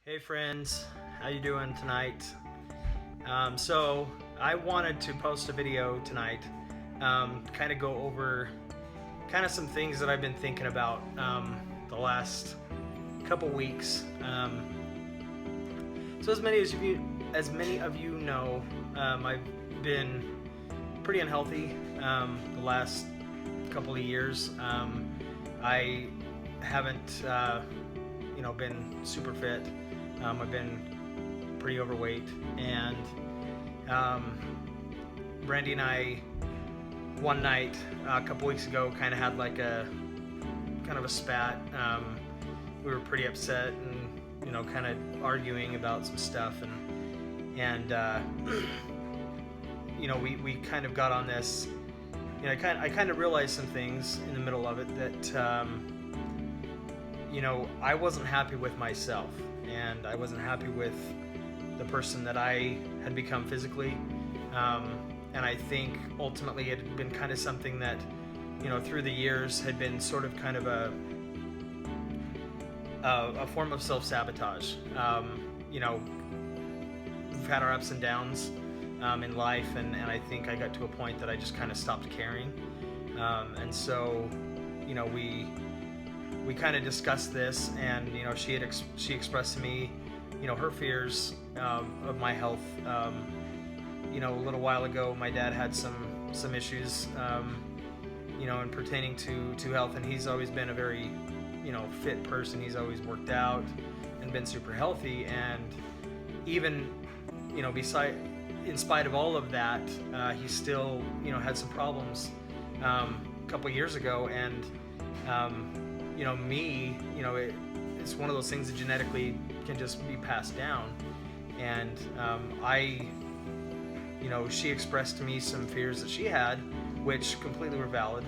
Hey friends, how you doing tonight? So I wanted to post a video tonight, kind of go over kind of some things that I've been thinking about the last couple weeks. So as many of you know, I've been pretty unhealthy the last couple of years. I haven't been super fit. I've been pretty overweight, and Brandy and I one night a couple weeks ago kind of had like a spat. We were pretty upset and kind of arguing about some stuff, and we kind of got on this. I kind of realized some things in the middle of it that I wasn't happy with myself, and I wasn't happy with the person that I had become physically, and I think ultimately it had been kind of something that through the years had been sort of kind of a form of self-sabotage. We've had our ups and downs in life, and I think I got to a point that I just kind of stopped caring, and so we kind of discussed this, and she expressed to me her fears of my health. A little while ago my dad had some issues in pertaining to health, and he's always been a very fit person. He's always worked out and been super healthy, and even in spite of all of that, he still had some problems a couple years ago, and it's one of those things that genetically can just be passed down. And she expressed to me some fears that she had, which completely were valid,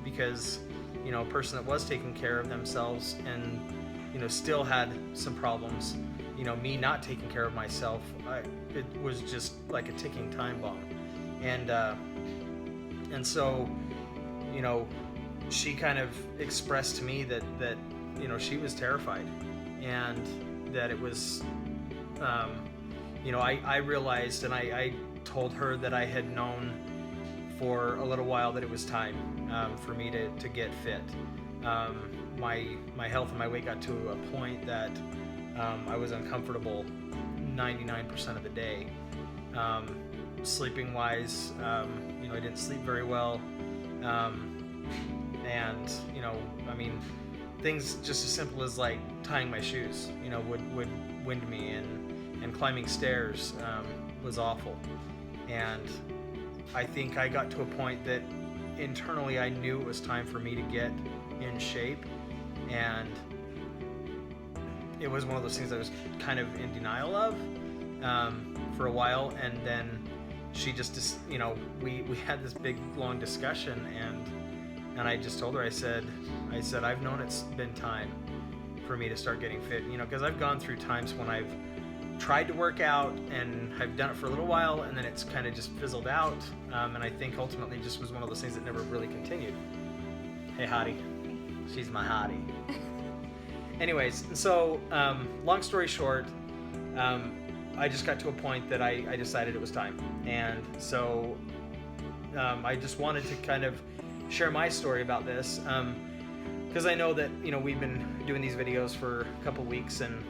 because a person that was taking care of themselves and still had some problems, me not taking care of myself, it was just like a ticking time bomb. And so she kind of expressed to me that she was terrified, and that it was I realized, and I told her that I had known for a little while that it was time for me to get fit. My health and my weight got to a point that I was uncomfortable 99% of the day. Sleeping wise, I didn't sleep very well. And things just as simple as like tying my shoes would wind me, and climbing stairs was awful. And I think I got to a point that internally I knew it was time for me to get in shape, and it was one of those things I was kind of in denial of for a while. And then she just we had this big long discussion, and I just told her, I said I've known it's been time for me to start getting fit, because I've gone through times when I've tried to work out and I've done it for a little while, and then it's kind of just fizzled out, and I think ultimately just was one of those things that never really continued. Hey hottie, she's my hottie. Anyways, so long story short, I just got to a point that I decided it was time, and so I just wanted to kind of share my story about this, because I know that we've been doing these videos for a couple weeks and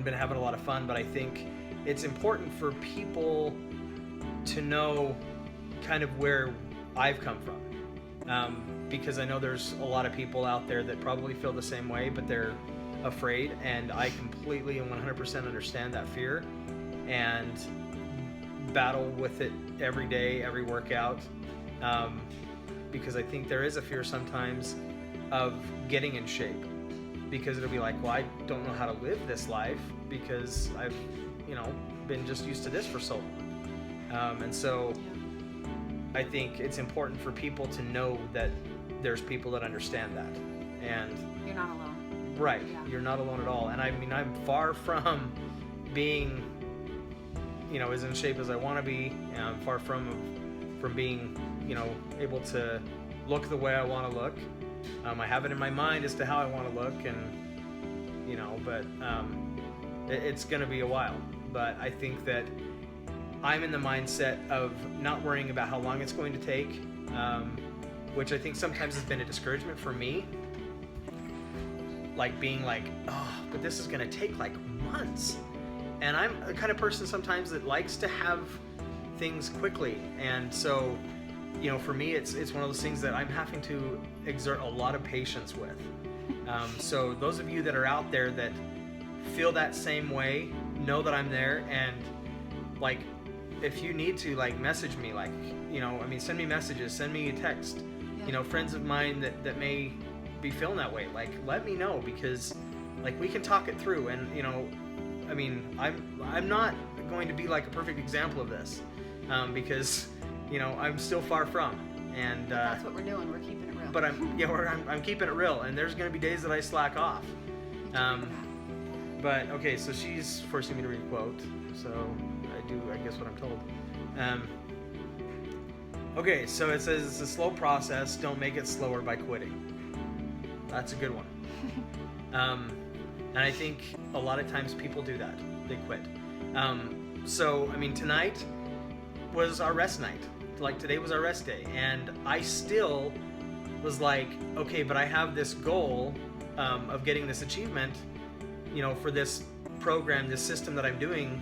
been having a lot of fun, but I think it's important for people to know kind of where I've come from, because I know there's a lot of people out there that probably feel the same way, but they're afraid, and I completely and 100% understand that fear and battle with it every day, every workout, because I think there is a fear sometimes of getting in shape, because it'll be like, well, I don't know how to live this life because I've been just used to this for so long, and so I think it's important for people to know that there's people that understand that, and you're not alone. Right, yeah. You're not alone at all. And I'm far from being as in shape as I want to be, and I'm far from being able to look the way I want to look. I have it in my mind as to how I want to look, and you know, but it's going to be a while. But I think that I'm in the mindset of not worrying about how long it's going to take, which I think sometimes has been a discouragement for me. Like being like, oh, but this is going to take like months. And I'm the kind of person sometimes that likes to have things quickly. And so, you know, for me, it's one of those things that I'm having to exert a lot of patience with. So those of you that are out there that feel that same way, know that I'm there. And like, if you need to, like, message me, like, you know, I mean, send me messages, send me a text. You know, friends of mine that may be feeling that way, like, let me know, because like we can talk it through. And you know, I mean, I'm not going to be like a perfect example of this, because you know, I'm still far from. And that's what we're doing. We're keeping it real. But I'm keeping it real, and there's going to be days that I slack off. But okay, so she's forcing me to read a quote, so I do, I guess, what I'm told. Okay, so it says it's a slow process. Don't make it slower by quitting. That's a good one. And I think a lot of times people do that. They quit. So, I mean, tonight was our rest night. Like, today was our rest day. And I still was like, okay, but I have this goal of getting this achievement, you know, for this program, this system that I'm doing,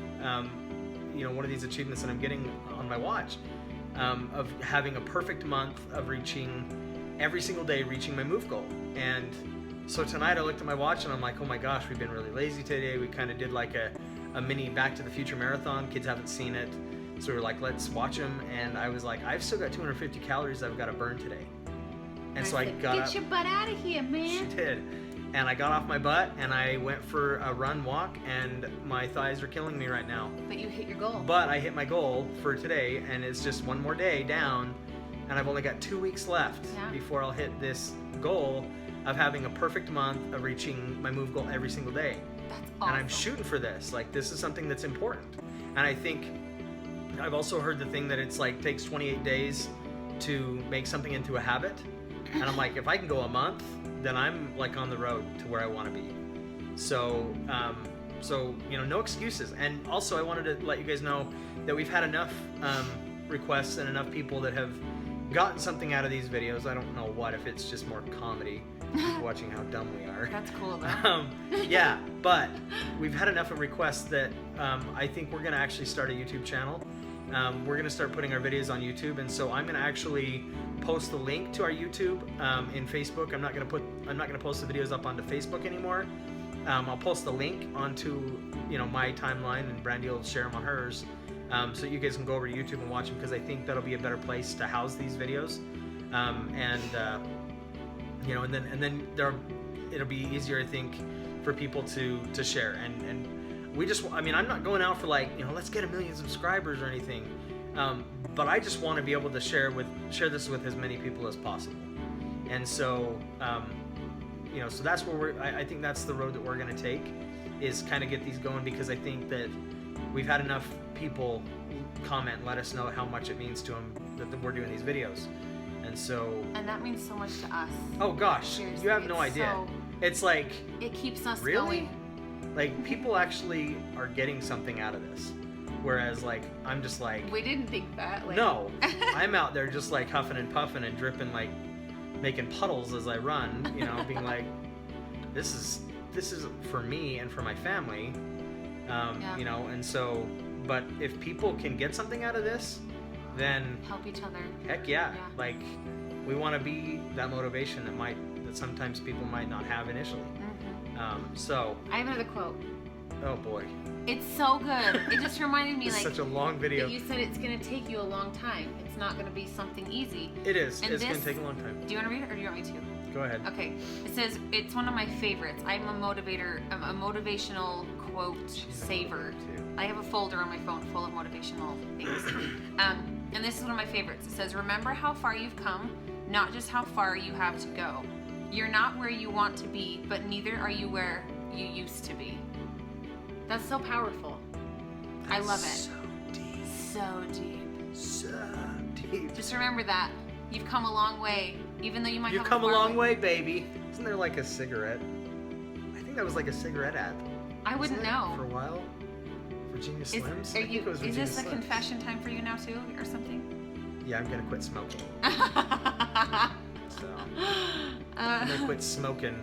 you know, one of these achievements that I'm getting on my watch, of having a perfect month of reaching, every single day, reaching my move goal. And so tonight I looked at my watch and I'm like, oh my gosh, we've been really lazy today. We kind of did like a mini Back to the Future marathon. Kids haven't seen it. So we're like, let's watch them. And I was like, I've still got 250 calories I've got to burn today. And so I got up. Get your butt out of here, man. She did. And I got off my butt and I went for a run walk, and my thighs are killing me right now. But you hit your goal. But I hit my goal for today, and it's just one more day down, and I've only got 2 weeks left before I'll hit this goal of having a perfect month of reaching my move goal every single day. That's awesome. And I'm shooting for this. Like, this is something that's important. And I think I've also heard the thing that it's like takes 28 days to make something into a habit. And I'm like, if I can go a month, then I'm like on the road to where I want to be. So, you know, no excuses. And also I wanted to let you guys know that we've had enough requests and enough people that have gotten something out of these videos. I don't know what, if it's just more comedy, watching how dumb we are. That's cool though. Yeah, but we've had enough of requests that I think we're going to actually start a YouTube channel. We're going to start putting our videos on YouTube, and so I'm going to actually post the link to our YouTube in Facebook. I'm not going to post the videos up onto Facebook anymore. I'll post the link onto, you know, my timeline, and Brandy will share them on hers, so you guys can go over to YouTube and watch them, because I think that'll be a better place to house these videos. You know, and then it'll be easier, I think, for people to share. And we just, I mean, I'm not going out for like, you know, let's get 1 million subscribers or anything. But I just want to be able to share this with as many people as possible. And so, you know, so that's where I think that's the road that we're going to take, is kind of get these going, because I think that we've had enough people comment and let us know how much it means to them that we're doing these videos. And so, and that means so much to us. Oh gosh, seriously, you have no idea. It's like, it keeps us really going. Like, people actually are getting something out of this, whereas like I'm just like, we didn't think that. Like... No, I'm out there just like huffing and puffing and dripping, like making puddles as I run, you know, being like, this is for me and for my family, you know. And so, but if people can get something out of this, then help each other. Heck yeah. Like, we want to be that motivation that sometimes people might not have initially. So I have another quote. Oh boy. It's so good. It just reminded me, it's like, such a long video. That you said it's going to take you a long time. It's not going to be something easy. It is. And it's going to take a long time. Do you want to read it, or do you want me to? Go ahead. Okay. It says, it's one of my favorites. I'm a motivational quote saver. I have a folder on my phone full of motivational things. And this is one of my favorites. It says, remember how far you've come, not just how far you have to go. You're not where you want to be, but neither are you where you used to be. That's so powerful. I love it. So deep. So deep. So deep. Just remember that. You've come a long way, even though you might have a long way, baby. Isn't there like a cigarette? I think think that was like a cigarette ad. I wouldn't Wasn't it? know. For a while. Virginia Slims? I Is think it was Virginia this a Slims. confession time for you now too, or something? Yeah, I'm gonna quit smoking. So I'm gonna quit smoking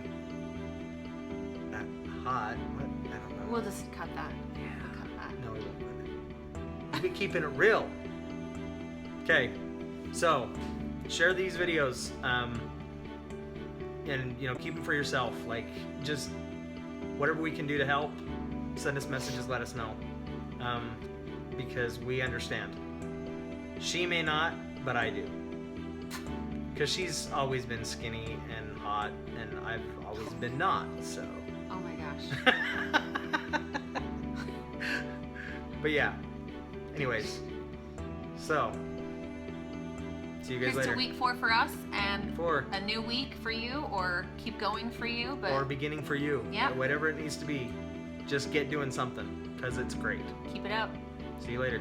that hot. What? I don't know. We'll just cut that. Yeah. We'll cut that. No, we won't cut it. We've been keeping it real. Okay, so share these videos, and keep them for yourself. Like, just whatever we can do to help. Send us messages. Let us know, because we understand. She may not, but I do. Because she's always been skinny and hot, and I've always been not. So. Oh my gosh. But yeah. Anyways, so see you guys Here's later. to week 4 for us, and 4. a new week for you, or keep going for you. But Or beginning for you. Yeah. Or whatever it needs to be. Just get doing something, because it's great. keep it up. See you later.